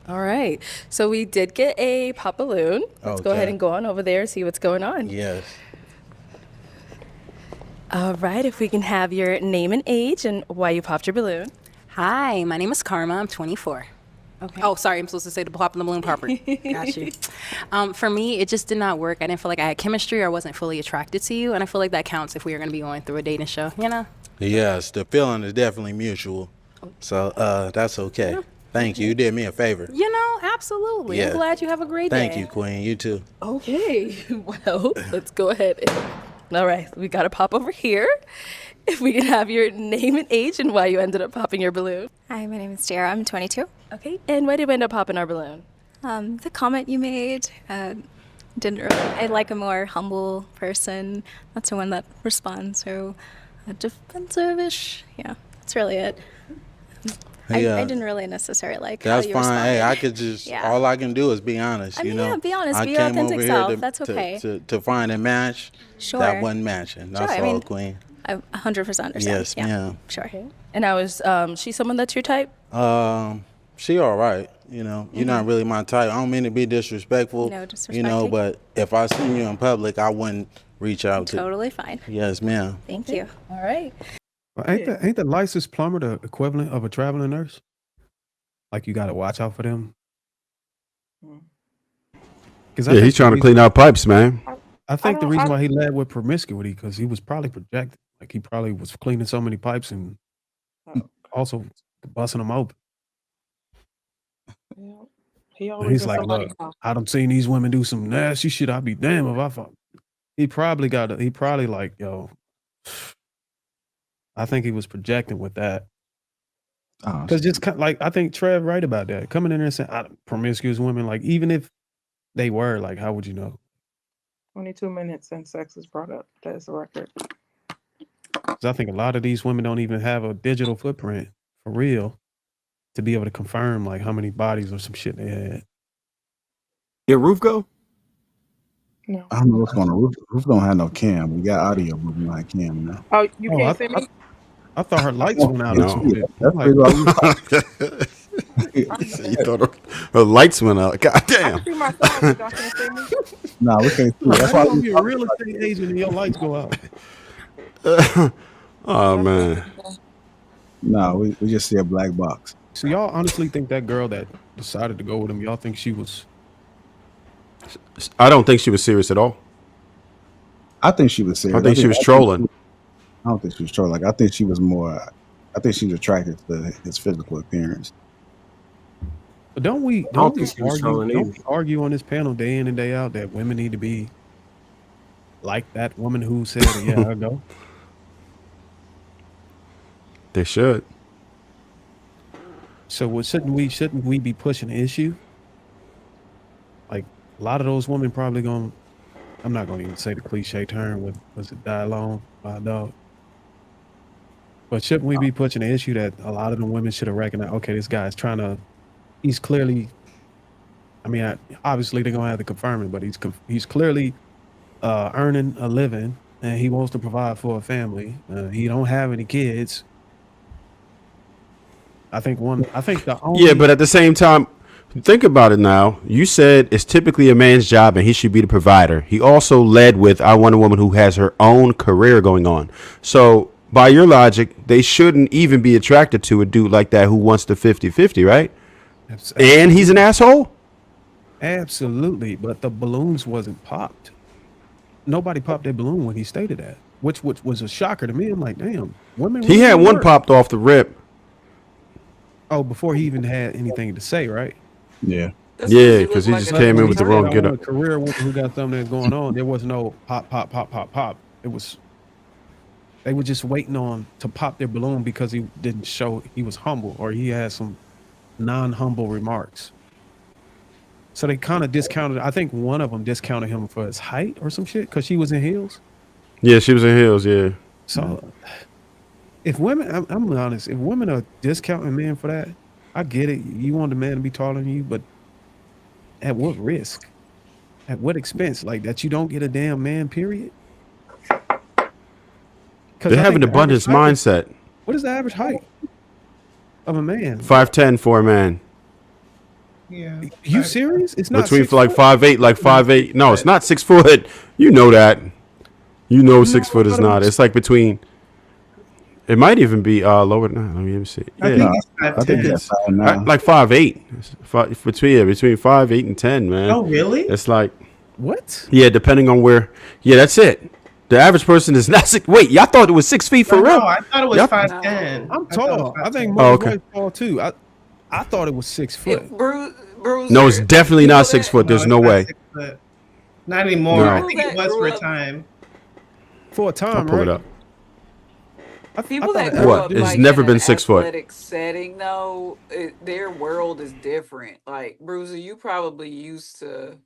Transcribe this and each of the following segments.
All right. So we did get a pop balloon. Let's go ahead Okay. and go on over there and see what's going on. Yes. All right. If we can have your name and age and why you popped your balloon. Hi, my name is Karma. I'm 24. Okay. Oh, sorry, I'm supposed to say the pop in the balloon proper. Got you. For me, it just did not work. I didn't feel like I had chemistry or I wasn't fully attracted to you, and I feel like that counts if we are going to be going through a dating show, you know? Yes, the feeling is definitely mutual. So that's okay. Thank you. You did me a favor. You know, absolutely. Yeah. I'm glad you have a great day. Thank you, Queen. You too. Okay. Well, let's go ahead. All right. We got to pop over here. If we can have your name and age and why you ended up popping your balloon. Hi, my name is Dara. I'm 22. Okay. And why did we end up popping our balloon? The comment you made didn't really. I like a more humble person, not someone that responds so defensive-ish. Yeah, that's really it. I didn't really necessarily like That's how you fine. responded. Hey, I could just Yeah. all I can do is be honest. I You mean, know, yeah, be honest, I be your came authentic over self. here That's okay. to find a match. Sure. That wasn't matching. That's Sure, I all, mean, Queen. I 100% understand. Yes, yeah, ma'am. Sure. Okay. And now is she someone that's your type? She all right. You know, you're not really my type. I don't mean to be disrespectful. No You know, disrespecting. but if I seen you in public, I wouldn't reach out to. Totally fine. Yes, ma'am. Thank you. All right. Well, ain't the licensed plumber the equivalent of a traveling nurse? Like you got to watch out for them. Yeah, he's trying to clean out pipes, man. I think the reason why he led with promiscuity because he was probably projected. Like he probably was cleaning so many pipes and also busting them open. Yeah. He And always he's in like, somebody's look, house. I done seen these women do some nasty shit. I'd be damned if I fuck. He probably like, yo. I think he was projecting with that. Because just like I think Trev right about that. Coming in there and saying promiscuous women, like even if they were, like, how would you know? 22 minutes and sex is brought up. That is a record. 'Cause I think a lot of these women don't even have a digital footprint for real to be able to confirm like how many bodies or some shit they had. Yeah, Roof go? No. I don't know what's going on. Roof don't have no cam. We got audio, but we don't have cam now. Oh, you Oh, can't see me? I thought her lights went out. No. Or something. That's I'm like, pretty You thought her lights went out. God I damn. can see myself, but y'all can't see me. No, we can't see. That's that's why why we be a real estate agent and your lights go out. Oh man. No, we just see a black box. So y'all honestly think that girl that decided to go with him, y'all think she was? I don't think she was serious at all. I think she was serious. I think she was trolling. I don't think she was trolling. Like I think she was more. I think she was attracted to his physical appearance. But don't we think she was trolling don't we argue on this panel day in and day out that women need to be like that woman who said, "Yeah, I go." They should. So shouldn't we be pushing the issue? Like a lot of those women probably going. I'm not going to even say the cliche term with was it die alone by a dog. But shouldn't we be pushing the issue that a lot of the women should have recognized? Okay, this guy's trying to. He's clearly. I mean, obviously they're gonna have to confirm it, but he's clearly earning a living and he wants to provide for a family. He don't have any kids. I think the only. Yeah, but at the same time, think about it now. You said it's typically a man's job and he should be the provider. He also led with, I want a woman who has her own career going on. So by your logic, they shouldn't even be attracted to a dude like that who wants the 50-50, right? And he's an asshole? Absolutely, but the balloons wasn't popped. Nobody popped that balloon when he stated that, which was a shocker to me. I'm like, damn, women. He really had one work. popped off the rip. Oh, before he even had anything to say, right? Yeah. Yeah, because he just came in with the wrong get get a up. career woman who got something that's going on. There was no pop, pop, pop, pop, pop. It was. They were just waiting on to pop their balloon because he didn't show he was humble or he had some non-humble remarks. So they kind of discounted. I think one of them discounted him for his height or some shit because she was in heels. Yeah, she was in heels, yeah. So if women, I'm honest, if women are discounting men for that, I get it. You want the man to be taller than you, but at what risk? At what expense? Like that you don't get a damn man, period? They have an abundance mindset. What is the average height of a man? 5'10" for a man. Yeah. You serious? It's not Between 6 like foot? 5'8", like 5'8". No, it's not 6 foot. You know that. You know 6 foot is not. It's like between. It might even be lower than that. Let me see. I Yeah, think he's I think 5'10". it's 5'9". like 5'8". Between 5'8" and 10, man. Oh, really? It's like, What? yeah, depending on where. Yeah, that's it. The average person is not 6. Wait, y'all thought it was 6 feet for No, real? I thought it was Y'all- 5'10". I'm I thought it was tall. I think 5'10". Mother's okay. Wife's tall too. I thought it was 6 foot. Bruiser. No, it's definitely people not 6 that- foot. There's it's no not way. 6 foot. Not anymore. No. I think it People was that for a grew up- time. For a time, I'll pull right? it up. People thought that the grew What? up It's like never in been an 6 foot. athletic setting, though, their world is different. Like Bruiser, you probably used to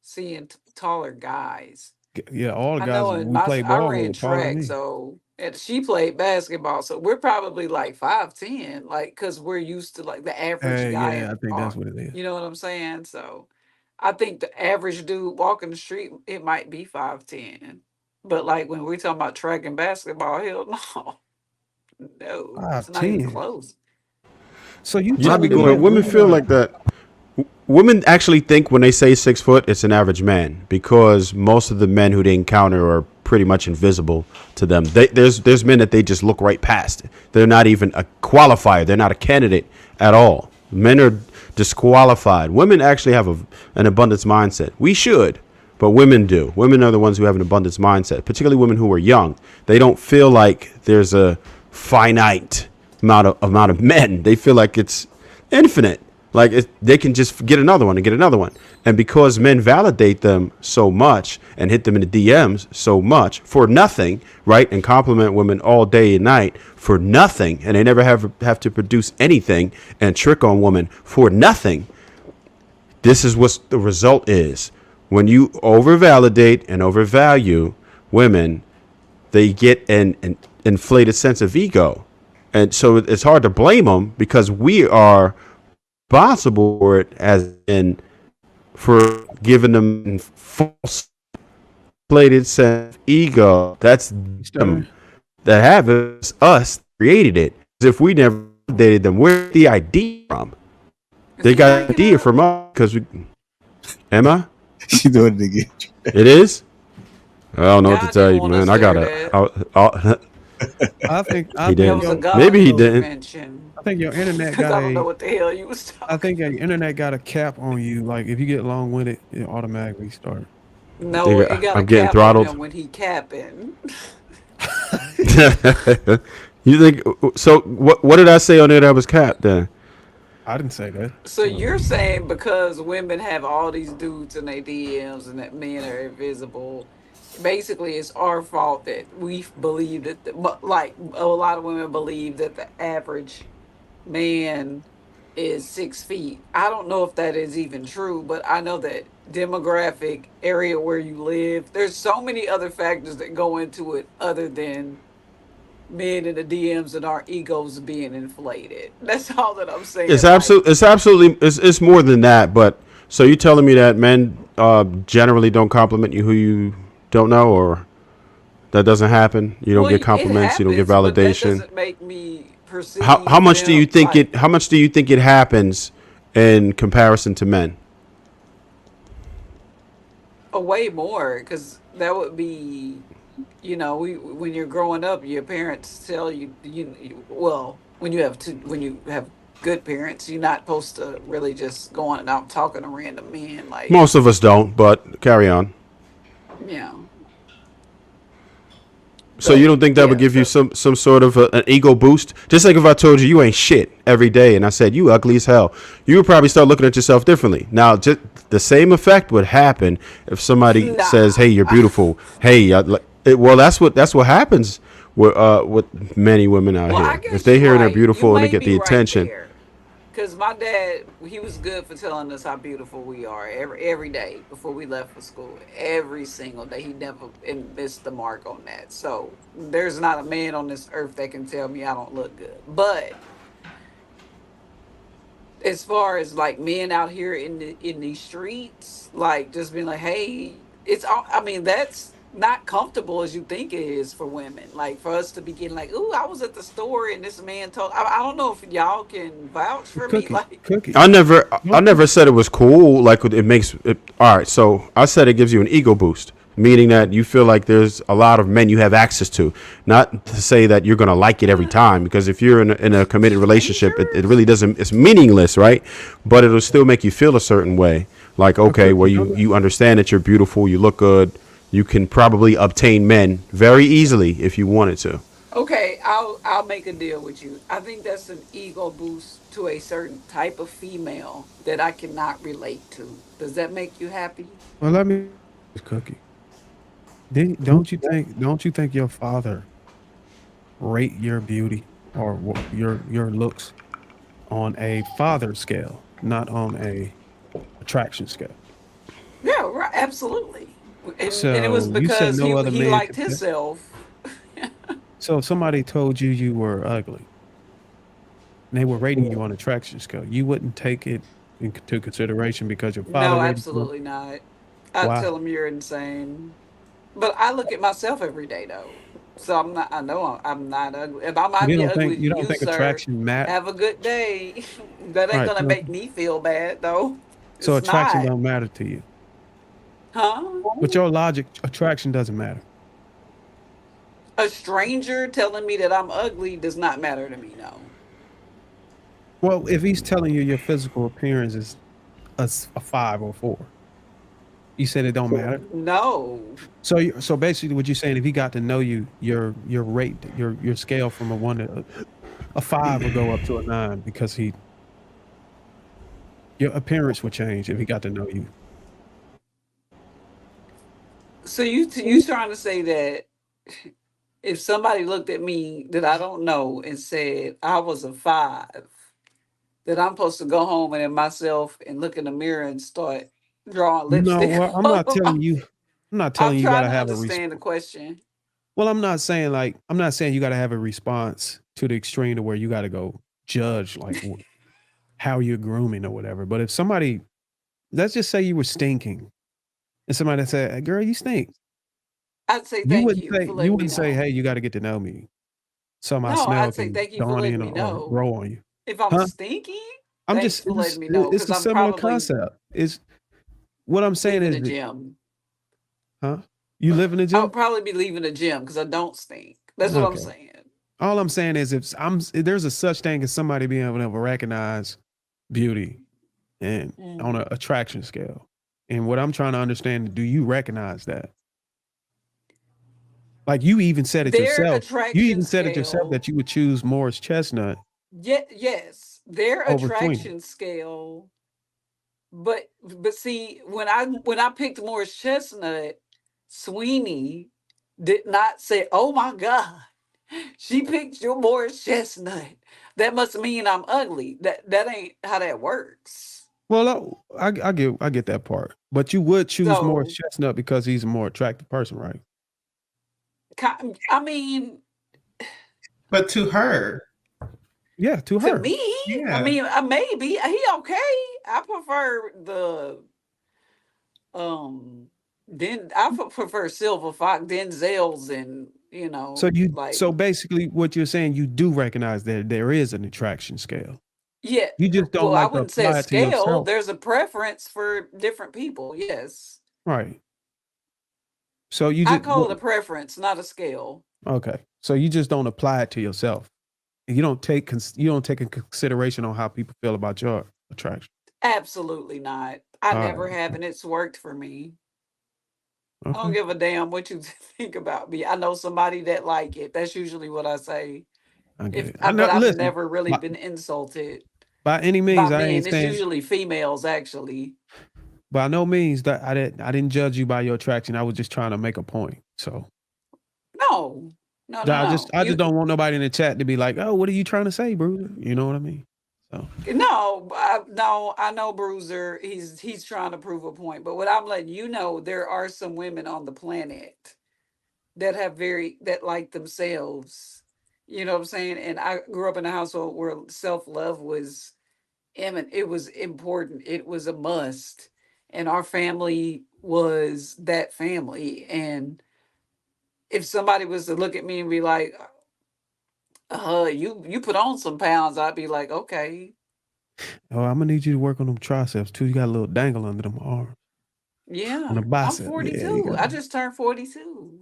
seeing taller guys. Yeah, all the I guys know in we my played I ball ran with taller than track, me. so and she played basketball, so we're probably like 5'10", like because we're used to like the average guy. Yeah, I think that's what it is. You know what I'm saying? So I think the average dude walking the street, it might be 5'10", but like when we're talking about track and basketball, hell no, no, it's not even 5'10". close. So you Yeah, telling me but women feel like that. Women actually think when they say 6 foot, it's an average man because most of the men who they encounter are pretty much invisible to them. There's men that they just look right past. They're not even a qualifier. They're not a candidate at all. Men are disqualified. Women actually have an abundance mindset. We should, but women do. Women are the ones who have an abundance mindset, particularly women who are young. They don't feel like there's a finite amount of men. They feel like it's infinite. Like they can just get another one and get another one. And because men validate them so much and hit them in the DMs so much for nothing, right? And compliment women all day and night for nothing. And they never have to produce anything and trick on women for nothing. This is what the result is. When you overvalidate and overvalue women, they get an inflated sense of ego. And so it's hard to blame them because we are responsible for it, as in for giving them false inflated sense of ego. That's them that have it. It's us created it. If we never dated them, where's the idea from? They got the idea from us because we. Am I? She doing it again. It is. I don't know what to God tell didn't you, want man. us I to hear gotta. I think He didn't. That was a God Maybe he didn't. intervention. I think your internet Because I don't know got what the hell you was talking. I think your internet got a cap on you. Like if you get long with it, it automatically start. No, Nigga, it got I'm a getting cap throttled. on him when he capping. You think so? What did I say on there that was capped then? I didn't say that. So you're saying because women have all these dudes in their DMs and that men are invisible, basically it's our fault that we believe that, like a lot of women believe that the average man is 6 feet. I don't know if that is even true, but I know that demographic area where you live, there's so many other factors that go into it other than men in the DMs and our egos being inflated. That's all that I'm saying. It's Like, absolutely. It's more than that. But so you telling me that men generally don't compliment you who you don't know, or that doesn't happen? You don't well, get it compliments. You don't get happens, but that validation. doesn't make me perceive How much do them you think like it? How much do you think it happens in comparison to men? a way more? Because that would be, when you're growing up, your parents tell you, well, when you have good parents, you're not supposed to really just go on and out talking to random men, like, Most of us don't, but carry on. you know. So But you don't think that would yeah, give you so some sort of an ego boost? Just like if I told you you ain't shit every day, and I said you ugly as hell, you would probably start looking at yourself differently. Now, just the same effect would happen if somebody says, "Hey, you're nah. beautiful." Hey, well, that's what happens with many women out Well, I here. If guess they you're hear they're right. You beautiful and they may get be the right attention. there. Because my dad, he was good for telling us how beautiful we are every day before we left for school. Every single day. He never missed the mark on that. So there's not a man on this earth that can tell me I don't look good. But as far as like men out here in these streets, like just being like, hey, it's all, I mean, that's not comfortable as you think it is for women. Like for us to be getting like, ooh, I was at the store and this man told. I don't know if y'all can vouch for me. Cookie, Like, cookie. I never Don't said it was cool. Like it makes it. All right, so I said it gives you an ego boost, meaning that you feel like there's a lot of men you have access to. Not to say that you're gonna like it every time, because if you're in a committed relationship, it really doesn't. It's meaningless, right? But it'll still make you feel a certain way. Like okay, well you understand that you're beautiful, you look good, you can probably obtain men very easily if you wanted to. okay, I'll make a deal with you. I think that's an ego boost to a certain type of female that I cannot relate to. Does that make you happy? well, let me cookie. Don't you think your father rate your beauty or your looks on a father scale, not on a attraction scale? Yeah, right. Absolutely. And it was So you said because no other he man liked could. himself. So if somebody told you you were ugly, and they were rating you on attraction scale, you wouldn't take it into consideration because your father No, rated you. absolutely not. I'd Why? tell him you're insane. But I look at myself every day though. So I'm not I know I'm not ugly. If I might be ugly to You don't you, think sir, attraction matter? have a good day. That All ain't right. gonna make me feel bad though. So It's attraction not. don't matter to you. Huh? With your logic, attraction doesn't matter. A stranger telling me that I'm ugly does not matter to me, no. Well, if he's telling you your physical appearance is a 5 or 4, you said it don't matter. No. So basically, what you're saying, if he got to know you, your rate, your scale from a 1 to a 5 will go up to a 9 because your appearance would change if he got to know you. So you trying to say that if somebody looked at me that I don't know and said I was a 5, that I'm supposed to go home and at myself and look in the mirror and start drawing No, lipstick well, I'm on not telling my. you. I'm not I'm telling you trying gotta to have a understand the response. question. Well, I'm not saying you gotta have a response to the extreme to where you gotta go judge like how you're grooming or whatever. But if somebody, let's just say you were stinking, and somebody said, "Hey, "Girl, you stink," I'd say thank you for you letting me wouldn't say, know. "Hey, you got to get to know me, so my No, smell I'd say can thank you for dawn letting in me or know. grow on you." If I'm Huh? stinky, I'm thanks just for letting me know it's because a I'm similar probably concept. Is what I'm saying leaving is the that, gym. huh? You live in the I would gym? probably be leaving the gym because I don't stink. That's what I'm Okay. saying. All I'm saying is if there's a such thing as somebody being able to recognize beauty and on Mm. an attraction scale. And what I'm trying to understand, do you recognize that? Like you even said it Their yourself. You attraction even said it yourself scale. that you would choose Morris Chestnut Yes, their over Sweeney. attraction scale. But see, when I picked Morris Chestnut, Sweeney did not say, "Oh my God, she picked your Morris Chestnut. That must mean I'm ugly." That ain't how that works. Well, I get that part, but you would choose Morris So, Chestnut because he's a more attractive person, right? I mean, But to her, Yeah, to to her. me, I yeah. mean, maybe he okay. I prefer the then prefer Silver Fox, Denzel's, and So like. basically, what you're saying, you do recognize that there is an attraction scale. Yeah, You just don't well, I like to wouldn't say a apply it to scale. yourself, There's a preference for different people. Yes. right? So you I just call it a preference, not a scale. okay. So you just don't apply it to yourself. And you don't take in consideration on how people feel about your attraction. Absolutely not. I All never right. have, and it's worked for me. I don't Okay. give a damn what you think about me. I know somebody that like it. That's usually what I say. I get If it. I know. but I've Listen, never really by, been insulted by any by means, I ain't men. It's saying. usually females, actually. By no means that I didn't judge you by your attraction. I was just trying to make a point. So No, no, no, no. I just don't want nobody in the chat to be like, "Oh, what are you trying to say, bro?" You know what I mean? So No, I know Bruiser. He's trying to prove a point, but what I'm letting you know, there are some women on the planet that like themselves. You know what I'm saying? And I grew up in a household where self love was it was important. It was a must, and our family was that family. And if somebody was to look at me and be like, you put on some pounds, I'd be like, okay. Oh, I'm gonna need you to work on them triceps too. You got a little dangle under them arms. Yeah. On the I'm bicep. 42. Yeah, you got I just turned 42.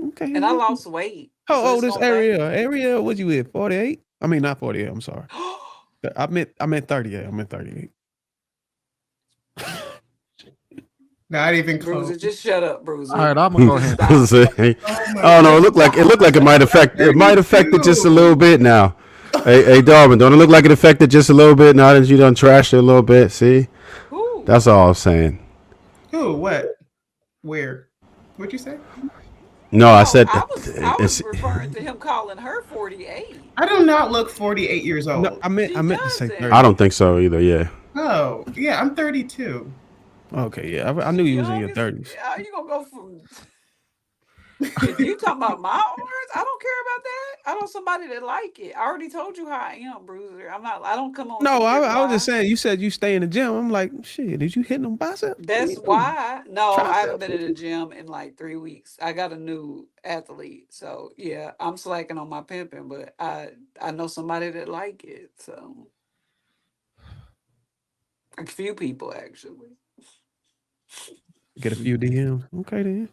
okay. And I lost weight. How So old it's is no thing. Ariel? Ariel, what you with? 48? I mean, not 48. I'm sorry. I meant 38. I meant 38. Not even Bruiser, close. just shut up, Bruiser. All right, I'm gonna go ahead. Oh no, it looked like it might affect it just a little bit now. Hey, Darwin, don't it look like it affected just a little bit now that you done trashed it a little bit? See, that's all I'm saying. Who? What? Where? What'd you say? No, I said I was referring to him calling her 48. I do not look 48 years old. No, I meant to say 30. I don't think so either. Yeah. Oh, yeah, I'm 32. Okay, yeah, I knew you was in your 30s. How you gonna go from? If you talking about my arms, I don't care about that. I know somebody that like it. I already told you how I am, Bruiser. I'm not. I don't come on. No, here to I was just lie. saying. You said you stay in the gym. I'm like, shit. Did you hit them biceps? That's why. No, I haven't Triceps. been in the gym in like 3 weeks. I got a new athlete, so yeah, I'm slacking on my pimping, but I know somebody that like it, so a few people actually. Get a few DMs. Okay then.